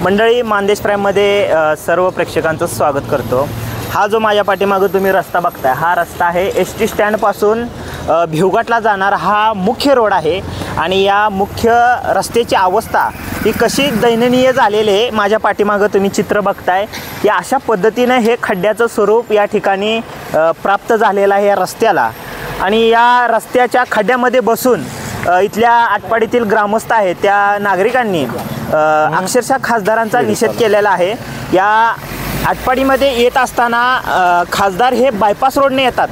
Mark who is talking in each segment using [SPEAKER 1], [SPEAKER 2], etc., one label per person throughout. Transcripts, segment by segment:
[SPEAKER 1] मंडळी, मानदेश प्राईममध्ये सर्व प्रेक्षकांचं स्वागत करतो। हा जो माझ्या पाठीमागं तुम्ही रस्ता बघताय, हा रस्ता आहे एस टी स्टँडपासून भिवघाटला जाणारा हा मुख्य रोड आहे। आणि या मुख्य रस्त्याची अवस्था ही कशी दयनीय झालेली आहे, माझ्या पाठीमागं तुम्ही चित्र बघताय। या अशा पद्धतीने हे खड्ड्याचं स्वरूप या ठिकाणी प्राप्त झालेलं आहे या रस्त्याला। आणि या रस्त्याच्या खड्ड्यामध्ये बसून इथल्या आटपाडीतील ग्रामस्थ आहेत त्या नागरिकांनी अक्षरशः खासदारांचा निषेध केलेला आहे। या आटपाडीमध्ये येत असताना खासदार हे बायपास रोडने येतात।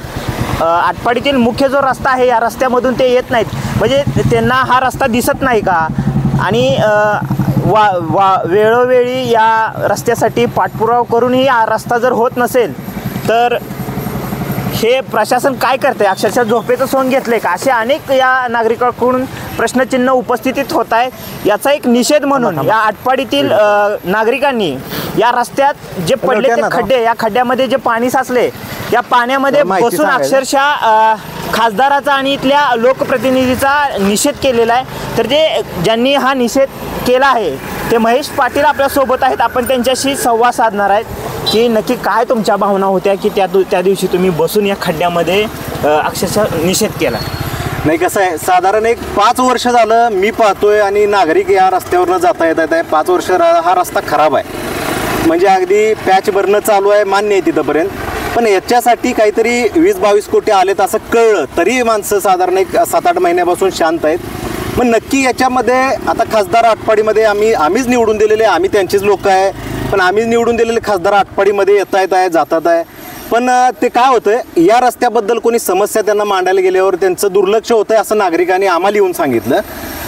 [SPEAKER 1] आटपाडीतील मुख्य जो रस्ता आहे या रस्त्यामधून ते येत नाहीत, म्हणजे त्यांना हा रस्ता दिसत नाही का? आणि वेळोवेळी या रस्त्यासाठी पाठपुरावा करूनही हा रस्ता जर होत नसेल तर हे प्रशासन काय करते? अक्षरशः झोपेचं सोंग घेतले का? असे अनेक या नागरिकांकडून प्रश्नचिन्ह उपस्थित होत आहे। याचा एक निषेध म्हणून या आटपाडीतील नागरिकांनी या रस्त्यात जे पडले ते खड्डे, या खड्ड्यामध्ये जे पाणी साचले, या पाण्यामध्ये बसून अक्षरशः खासदाराचा आणि इथल्या लोकप्रतिनिधीचा निषेध केलेला आहे। तर ज्यांनी हा निषेध केला आहे ते महेश पाटील आपल्यासोबत आहेत। आपण त्यांच्याशी संवाद साधणार आहेत की नक्की काय तुमच्या भावना होत्या की त्या दिवशी तुम्ही बसून या खड्ड्यामध्ये अक्षरशः निषेध केला।
[SPEAKER 2] नाही, कसं आहे, साधारण एक 5 वर्ष झालं मी पाहतोय आणि नागरिक या रस्त्यावरनं जाता येत आहेत। 5 वर्ष हा रस्ता खराब आहे, म्हणजे अगदी पॅच भरणं चालू आहे, मान्य आहे तिथंपर्यंत। पण याच्यासाठी काहीतरी 20-22 कोटी आलेत असं कळलं तरी माणसं साधारण एक 7-8 महिन्यापासून शांत आहेत। मग नक्की याच्यामध्ये आता खासदार आटपाडीमध्ये आम्हीच निवडून दिलेले, आम्ही त्यांचेच लोक आहे, पण आम्ही निवडून दिलेले खासदार आटपाडीमध्ये येत आहे, जातात आहे। पण ते काय होतंय, या रस्त्याबद्दल कोणी समस्या त्यांना मांडायला गेल्यावर त्यांचं दुर्लक्ष होतंय असं नागरिकांनी आम्हाला येऊन सांगितलं।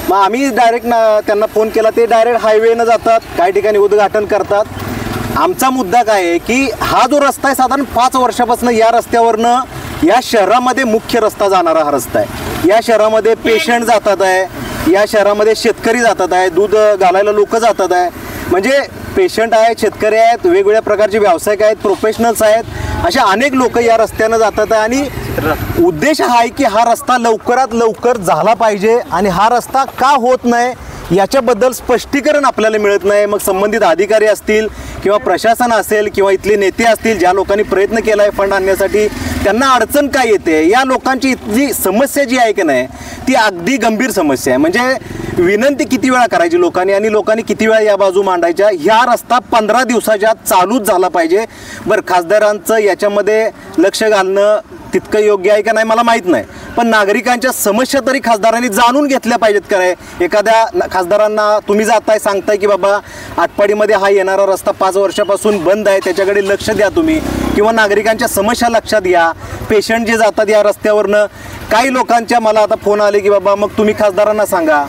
[SPEAKER 2] मग आम्ही डायरेक्ट त्यांना फोन केला, ते डायरेक्ट हायवेनं जातात, काही ठिकाणी उद्घाटन करतात। आमचा मुद्दा काय आहे की हा जो रस्ता आहे साधारण 5 वर्षापासून या रस्त्यावरनं या शहरामध्ये मुख्य रस्ता जाणारा हा रस्ता आहे। या शहरामध्ये पेशंट जातात आहे, या शहरामध्ये शेतकरी जातात आहे, दूध घालायला लोक जातात आहे, म्हणजे पेशंट आहेत, शेतकरी आहेत, वेगवेगळ्या प्रकारचे व्यावसायिक आहेत, प्रोफेशनल्स आहेत, अशा अनेक लोक या रस्त्यानं जातात आहे। आणि उद्देश हा आहे की हा रस्ता लवकरात लवकर झाला पाहिजे आणि हा रस्ता का होत नाही याच्याबद्दल स्पष्टीकरण आपल्याला मिळत नाही। मग संबंधित अधिकारी असतील किंवा प्रशासन असेल किंवा इथले नेते असतील, ज्या लोकांनी प्रयत्न केला आहे फंड आणण्यासाठी, त्यांना अडचण काय येते? या लोकांची इथली समस्या जी आहे की नाही ती अगदी गंभीर समस्या आहे। म्हणजे विनंती किती वेळा करायची लोकांनी आणि लोकांनी किती वेळा या बाजू मांडायच्या? ह्या रस्ता 15 दिवसाच्या चालूच झाला पाहिजे। बरं, खासदारांचं याच्यामध्ये लक्ष घालणं तितकं योग्य आहे का नाही मला माहीत नाही, पण नागरिकांच्या समस्या तरी खासदारांनी जाणून घेतल्या पाहिजेत का नाही? एखाद्या खासदारांना तुम्ही जाताय, सांगताय की बाबा आटपाडीमध्ये हा येणारा रस्ता 5 वर्षापासून बंद आहे, त्याच्याकडे लक्ष द्या तुम्ही, किंवा नागरिकांच्या समस्या लक्षात घ्या। पेशंट जे जातात या रस्त्यावरनं, काही लोकांच्या मला आता फोन आले की बाबा मग तुम्ही खासदारांना सांगा।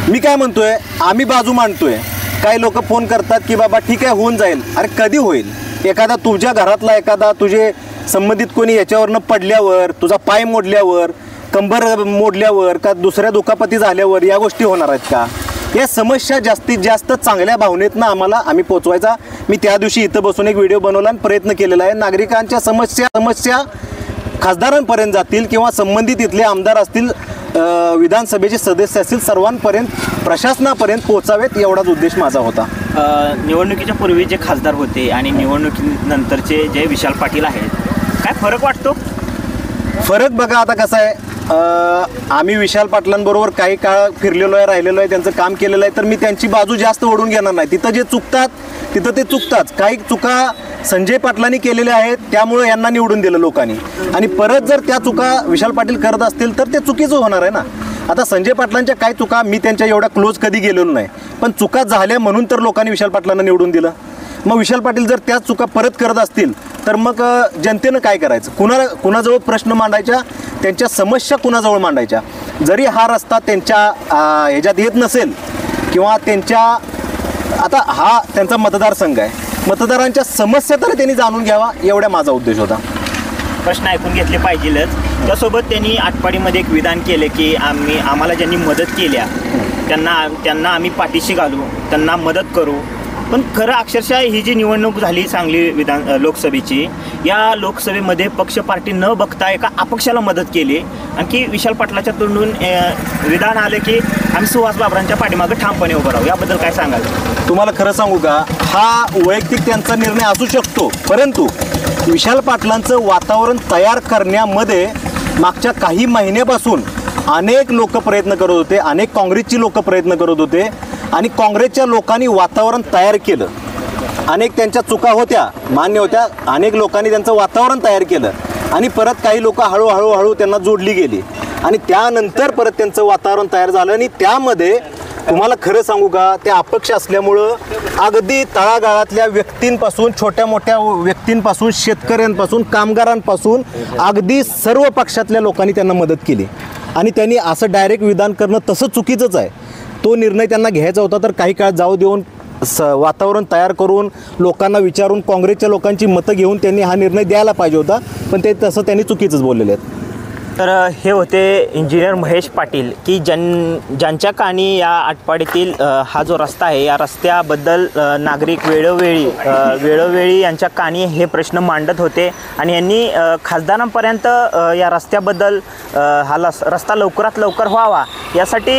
[SPEAKER 2] मी काय म्हणतोय, आम्ही बाजू मांडतोय, काही लोक फोन करतात की बाबा ठीक आहे होऊन जाईल। अरे कधी होईल? एखादा तुझ्या घरातला एखादा तुझे संबंधित कोणी याच्यावरनं पडल्यावर, तुझा पाय मोडल्यावर, कंबर मोडल्यावर, का दुसऱ्या दुखापती झाल्यावर या गोष्टी होणार आहेत का? या समस्या जास्तीत जास्त चांगल्या भावनेतनं आम्ही पोचवायचा। मी त्या दिवशी इथं बसून एक व्हिडिओ बनवला आणि प्रयत्न केलेला आहे। नागरिकांच्या समस्या खासदारांपर्यंत जातील किंवा संबंधित इथले आमदार असतील, विधानसभेचे सदस्य असतील, सर्वांपर्यंत, प्रशासनापर्यंत पोहोचावेत, एवढाच उद्देश माझा होता।
[SPEAKER 1] निवडणुकीच्या पूर्वी जे खासदार होते आणि निवडणुकीनंतरचे जे विशाल पाटील आहेत, काय फरक वाटतो?
[SPEAKER 2] फरक बघा, आता कसं आहे, आम्ही विशाल पाटलांबरोबर काही काळ फिरलेलो आहे, राहिलेलो आहे, त्यांचं काम केलेलं आहे, तर मी त्यांची बाजू जास्त ओढून घेणार नाही। तिथं जे चुकतात तिथं ते चुकतात। काही चुका संजय पाटलांनी केलेल्या आहेत, त्यामुळे यांना निवडून दिलं लोकांनी, आणि परत जर त्या चुका विशाल पाटील करत असतील तर ते चुकीचं होणार आहे ना। आता संजय पाटलांच्या काही चुका, मी त्यांच्या एवढ्या क्लोज कधी गेलेलो नाही, पण चुका झाल्या म्हणून तर लोकांनी विशाल पाटलांना निवडून दिलं। मग विशाल पाटील जर त्याच चुका परत करत असतील तर मग जनतेनं काय करायचं? कुणाजवळ प्रश्न मांडायच्या, त्यांच्या समस्या कुणाजवळ मांडायच्या? जरी हा रस्ता त्यांच्या ह्याच्यात येत नसेल किंवा आता हा त्यांचा मतदारसंघ आहे, मतदारांच्या समस्या तर त्यांनी जाणून घ्यावा, एवढा माझा उद्देश होता।
[SPEAKER 1] प्रश्न ऐकून घेतले पाहिजेलच। त्यासोबत त्यांनी आटपाडीमध्ये एक विधान केले की आम्हाला ज्यांनी मदत केल्या त्यांना आम्ही पाठीशी घालू, त्यांना मदत करू। पण खरं अक्षरशः ही जी निवडणूक झाली सांगली लोकसभेची, या लोकसभेमध्ये पक्ष पार्टी न बघता एका अपक्षाला मदत केली. आणखी विशाल पाटलाच्या तोंडून विधान आलं की आम्ही सुहास बाबरांच्या पाठीमागे ठामपणे उभं राहू. याबद्दल काय सांगाल?
[SPEAKER 2] तुम्हाला खरं सांगू का, हा वैयक्तिक त्यांचा निर्णय असू शकतो, परंतु विशाल पाटलांचं वातावरण तयार करण्यामध्ये मागच्या काही महिन्यापासून अनेक लोक प्रयत्न करत होते, अनेक काँग्रेसची लोक प्रयत्न करत होते आणि काँग्रेसच्या लोकांनी वातावरण तयार केलं. अनेक त्यांच्या चुका होत्या, मान्य होत्या, अनेक लोकांनी त्यांचं वातावरण तयार केलं आणि परत काही लोक हळूहळू त्यांना जोडली गेली आणि त्यानंतर परत त्यांचं वातावरण तयार झालं. आणि त्यामध्ये तुम्हाला खरं सांगू का, ते अपक्ष असल्यामुळं अगदी तळागाळातल्या व्यक्तींपासून, छोट्या मोठ्या व्यक्तींपासून, शेतकऱ्यांपासून, कामगारांपासून अगदी सर्व पक्षातल्या लोकांनी त्यांना मदत केली. आणि त्यांनी असं डायरेक्ट विधान करणं तसं चुकीचंच आहे. तो निर्णय त्यांना घ्यायचा होता तर काही काळ जाऊ देऊन वातावरण तयार करून लोकांना विचारून काँग्रेसच्या लोकांची मतं घेऊन त्यांनी हा निर्णय द्यायला पाहिजे होता, पण ते तसं त्यांनी चुकीचंच बोललेले आहेत.
[SPEAKER 1] तर हे होते इंजिनियर महेश पाटील की ज्यांच्या कानी या आटपाडीतील हा जो रस्ता आहे, या रस्त्याबद्दल नागरिक वेळोवेळी यांच्या कानी हे प्रश्न मांडत होते आणि यांनी खासदारांपर्यंत या रस्त्याबद्दल हा रस्ता लवकरात लवकर व्हावा यासाठी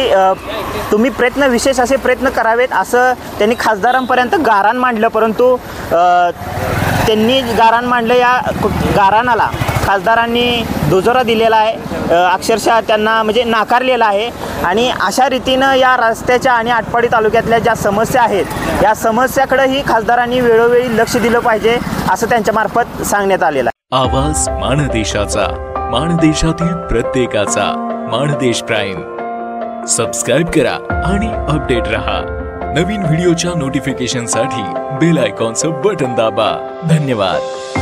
[SPEAKER 1] तुम्ही विशेष असे प्रयत्न करावेत असं त्यांनी खासदारांपर्यंत गाऱ्हाण मांडलं. परंतु त्यांनी गाऱ्हाण मांडलं, या गाऱ्हाणाला खासदारांनी दुजोरा दिलेला आहे, अक्षरशः त्यांना म्हणजे नाकारलेला आहे. आणि अशा रीतीनं या रस्त्याच्या आणि आटपाडी तालुक्यातल्या ज्या समस्या आहेत, या समस्याकडेही खासदारांनी वेळोवेळी लक्ष दिलं पाहिजे असं त्यांच्यामार्फत सांगण्यात आलेलं आहे.
[SPEAKER 3] आवाज माणदेशाचा, माणदेशातील प्रत्येकाचा. माणदेश प्राईम सबस्क्राईब करा आणि अपडेट रहा. नवीन व्हिडिओच्या नोटिफिकेशनसाठी बेल आयकॉनचं बटन दाबा. धन्यवाद.